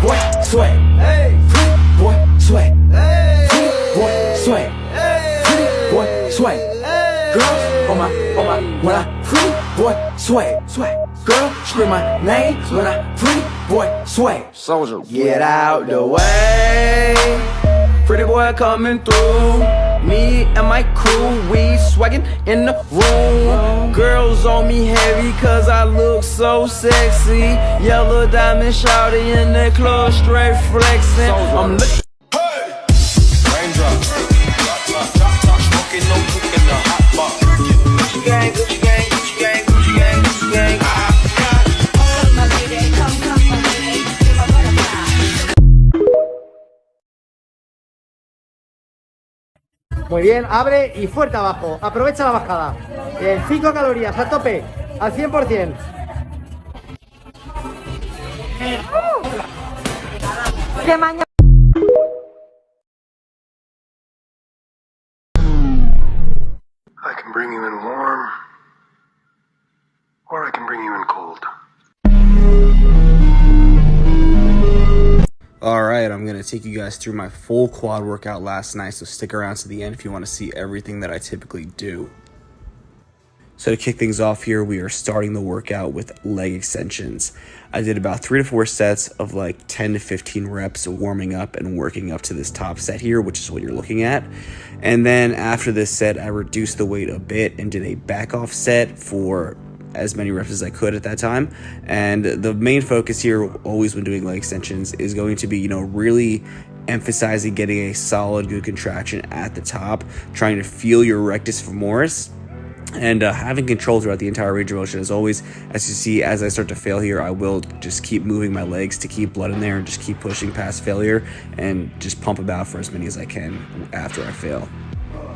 boy, sway. Pretty boy, sway. Pretty boy, sway. Pretty boy, sway. Girls on my, when I pretty boy, sway. Girl, scream my name when I pretty boy, sway. Soldier. Get out the way. Pretty boy coming through. Me and my crew, we swaggin' in the room. Girls on me heavy cause I look so sexy. Yellow diamond shouty in the club, straight flexing. I'm looking. Raindrop. Smoking, no cooking, the hot box. Gucci gang, Gucci gang, Gucci gang, Gucci gang, Gucci gang. My lady, come, my lady, give my butterfly. Muy bien, abre y fuerte abajo. Aprovecha la bajada. Bien, 5 calorías a tope, al 100%. Que mañana. I can bring you in warm, or I can bring you in cold. Alright, I'm going to take you guys through my full quad workout last night, so stick around to the end if you want to see everything that I typically do. So to kick things off here, we are starting the workout with leg extensions. I did about 3 to 4 sets of like 10 to 15 reps warming up and working up to this top set here, which is what you're looking at. And then after this set, I reduced the weight a bit and did a back off set for as many reps as I could at that time. And the main focus here, always when doing leg extensions, is going to be, you know, really emphasizing getting a solid, good contraction at the top, trying to feel your rectus femoris, and having control throughout the entire range of motion. As always, as you see, as I start to fail here, I will just keep moving my legs to keep blood in there and just keep pushing past failure and just pump about for as many as I can after I fail.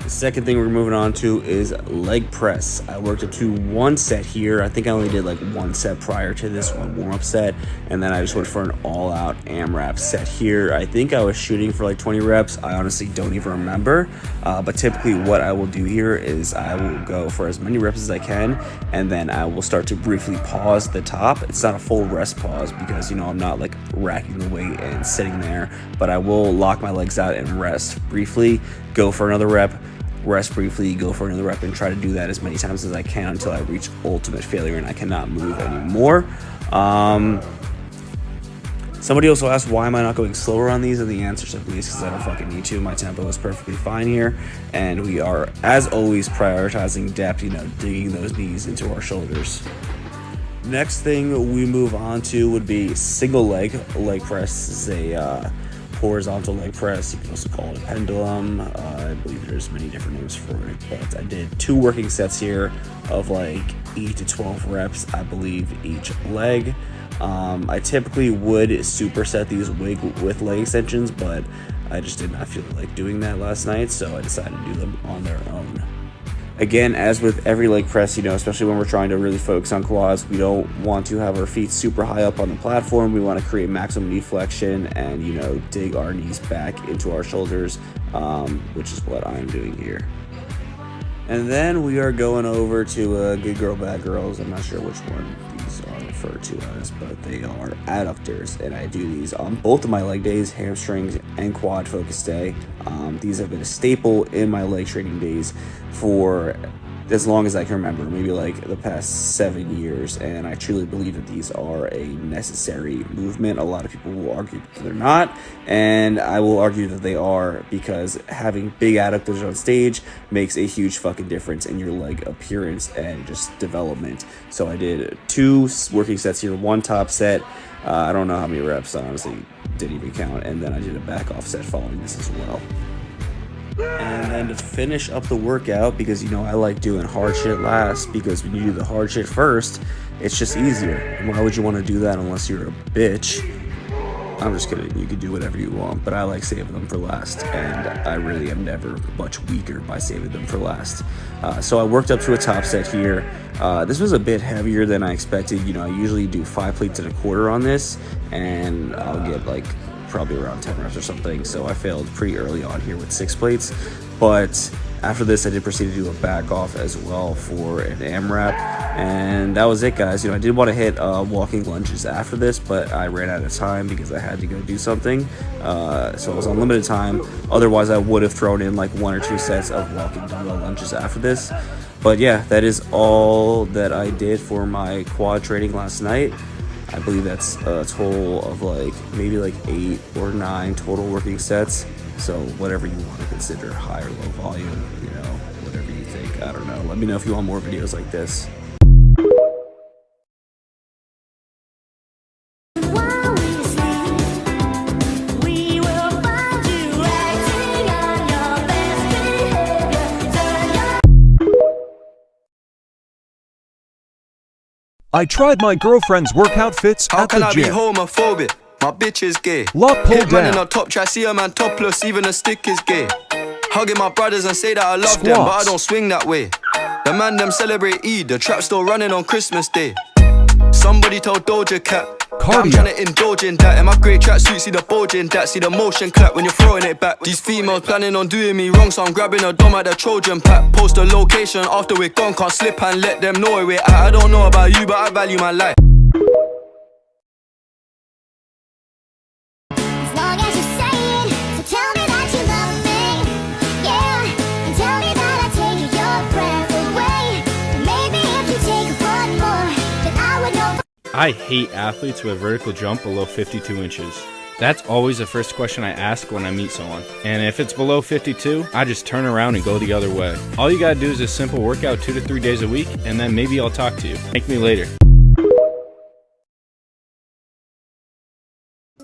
The second thing we're moving on to is leg press. I worked up to 1 set here. I think I only did like 1 set prior to this one warm-up set, and then I just went for an all-out AMRAP set here. I think I was shooting for like 20 reps. I honestly don't even remember, but typically what I will do here is I will go for as many reps as I can, and then I will start to briefly pause the top. It's not a full rest pause because, you know, I'm not like racking the weight and sitting there, but I will lock my legs out and rest briefly, go for another rep, rest briefly, go for another rep, and try to do that as many times as I can until I reach ultimate failure and I cannot move anymore. Somebody also asked, why am I not going slower on these? And the answer simply is because I don't fucking need to. My tempo is perfectly fine here, and we are, as always, prioritizing depth, you know, digging those knees into our shoulders. Next thing we move on to would be single leg press. This is a horizontal leg press. You can also call it a pendulum. I believe there's many different names for it, but I did 2 working sets here of like 8 to 12 reps, I believe, each leg. I typically would superset these with leg extensions, but I just did not feel like doing that last night, so I decided to do them on their own. Again, as with every leg press, you know, especially when we're trying to really focus on quads, we don't want to have our feet super high up on the platform. We want to create maximum knee flexion and, you know, dig our knees back into our shoulders, which is what I'm doing here. And then we are going over to good girl, bad girls. I'm not sure which one these are referred to as, but they are adductors, and I do these on both of my leg days, hamstrings and quad focus day. These have been a staple in my leg training days for as long as I can remember, maybe like the past 7 years, and I truly believe that these are a necessary movement. A lot of people will argue that they're not, and I will argue that they are, because having big adductors on stage makes a huge fucking difference in your leg appearance and just development. So I did 2 working sets here, 1 top set. I don't know how many reps, I honestly didn't even count, and then I did a back off set following this as well. And then to finish up the workout, because, you know, I like doing hard shit last, because when you do the hard shit first, it's just easier. And why would you want to do that unless you're a bitch? I'm just kidding, you can do whatever you want, but I like saving them for last, and I really am never much weaker by saving them for last. So I worked up to a top set here. This was a bit heavier than I expected. You know, I usually do 5 plates and a quarter on this, and I'll get like probably around 10 reps or something, so I failed pretty early on here with 6 plates, but After this, I did proceed to do a back off as well for an AMRAP, and that was it, guys. I did want to hit walking lunges after this, but I ran out of time because I had to go do something, so it was on limited time. Otherwise, I would have thrown in like 1 or 2 sets of walking dumbbell lunges after this. But yeah, that is all that I did for my quad training last night. I believe that's a total of maybe 8 or 9 total working sets. So whatever you want to consider, high or low volume, whatever you think. I don't know. Let me know if you want more videos like this. While we sleep, we will find you acting on your best behavior. Turn your I tried my girlfriend's workout fits How at can the I be gym. homophobic? My bitch is gay. Lot pulled Hit man in down. a top try, see a man topless, even a stick is gay. Hugging my brothers and say that I love them, but I Squats. don't swing that way. The man them celebrate Eid, the trap still running on Christmas Day. Somebody told Doja Cat that I'm Cardio. trying to indulge in that. In my great tracksuit, see the bulge in that. See the motion clap when you're throwing it back. These females planning on doing me wrong, so I'm grabbing a dome at the Trojan pack. Post a location after we're gone, can't slip and let them know where we're at. I don't know about you, but I value my life. As long as you say it, so tell me that you love me, yeah. And tell me that I take your breath away. And maybe if you take one more, then I would know. I hate athletes who have vertical jump below 52 inches. That's always the first question I ask when I meet someone. And if it's below 52, I just turn around and go the other way. All you gotta do is a simple workout 2 to 3 days a week, and then maybe I'll talk to you. Thank me later.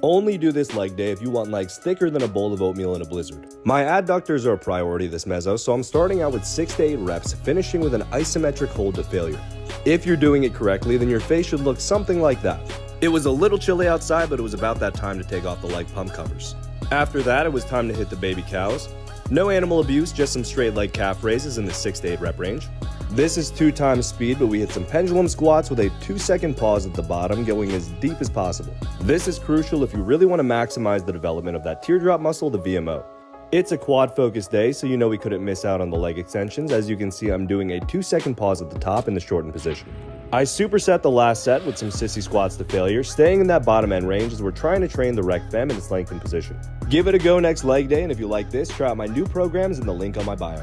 Only do this leg day if you want legs thicker than a bowl of oatmeal in a blizzard. My adductors are a priority this meso, so I'm starting out with 6 to 8 reps, finishing with an isometric hold to failure. If you're doing it correctly, then your face should look something like that. It was a little chilly outside, but it was about that time to take off the leg pump covers. After that, it was time to hit the baby cows. No animal abuse, just some straight leg calf raises in the 6 to 8 rep range. This is 2 times speed, but we hit some pendulum squats with a 2-second pause at the bottom, going as deep as possible. This is crucial if you really want to maximize the development of that teardrop muscle, the VMO. It's a quad focused day, so we couldn't miss out on the leg extensions. As you can see, I'm doing a 2-second pause at the top in the shortened position. I superset the last set with some sissy squats to failure, staying in that bottom end range as we're trying to train the rec fem in its lengthened position. Give it a go next leg day, and if you like this, try out my new programs in the link on my bio.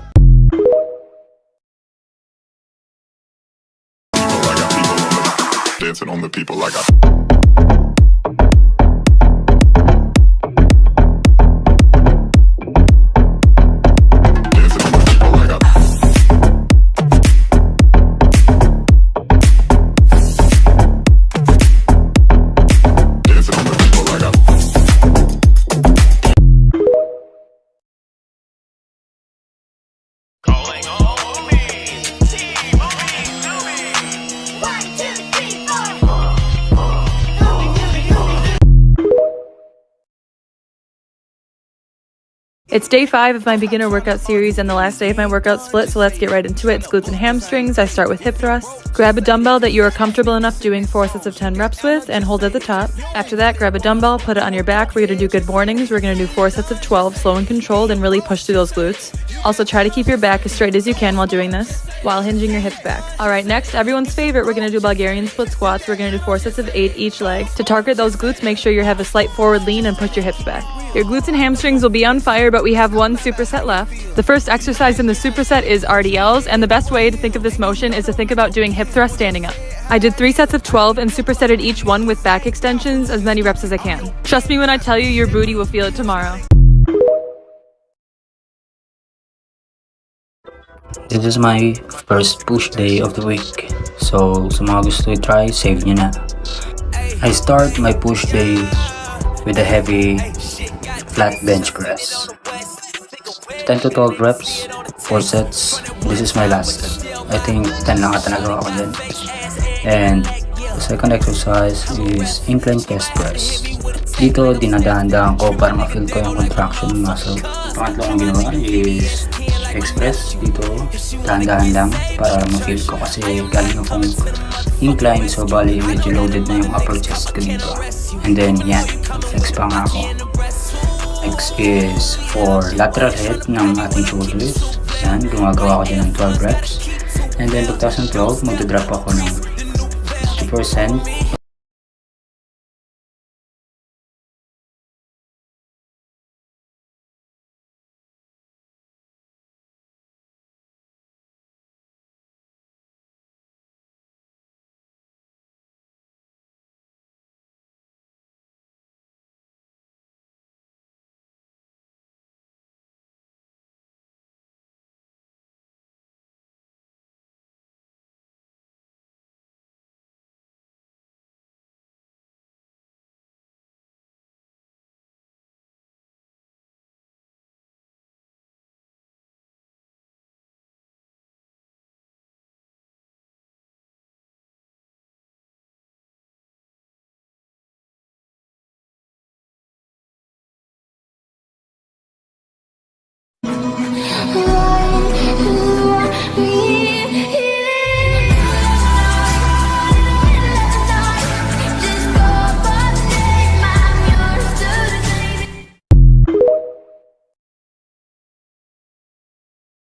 Dancing on the people like I. It's day 5 of my beginner workout series and the last day of my workout split, so let's get right into it. It's glutes and hamstrings. I start with hip thrusts. Grab a dumbbell that you are comfortable enough doing 4 sets of 10 reps with and hold at the top. After that, grab a dumbbell, put it on your back. We're going to do good mornings. We're going to do 4 sets of 12, slow and controlled, and really push through those glutes. Also try to keep your back as straight as you can while doing this, while hinging your hips back. Alright, next, everyone's favorite, we're going to do Bulgarian split squats. We're going to do 4 sets of 8 each leg. To target those glutes, make sure you have a slight forward lean and push your hips back. Your glutes and hamstrings will be on fire, but we have 1 superset left. The first exercise in the superset is RDLs, and the best way to think of this motion is to think about doing hip thrust standing up. I did 3 sets of 12 and supersetted each one with back extensions, as many reps as I can. Trust me when I tell you, your booty will feel it tomorrow. This is my first push day of the week, so sa mga gusto i-try, save nyo na. I start my push day with a heavy flat bench press. 10 to 12 reps, 4 sets. This is my last set. I think 10 lang ata nagawa ko din. And the second exercise is incline chest press. Dito, dinadahan-dahan ko para ma-feel ko yung contraction ng muscle. Pangatlo kong ginawa is express. Dito, dahan-dahan lang para ma-feel ko kasi galing akong incline, so bali medyo loaded na yung upper chest ko dito. And then, yan, flex pa nga ako. Next is for lateral head ng ating shoulders. Yan, gumagawa ako din ng 12 reps. And then pagtas ng 12, magdadrop ako ng 50%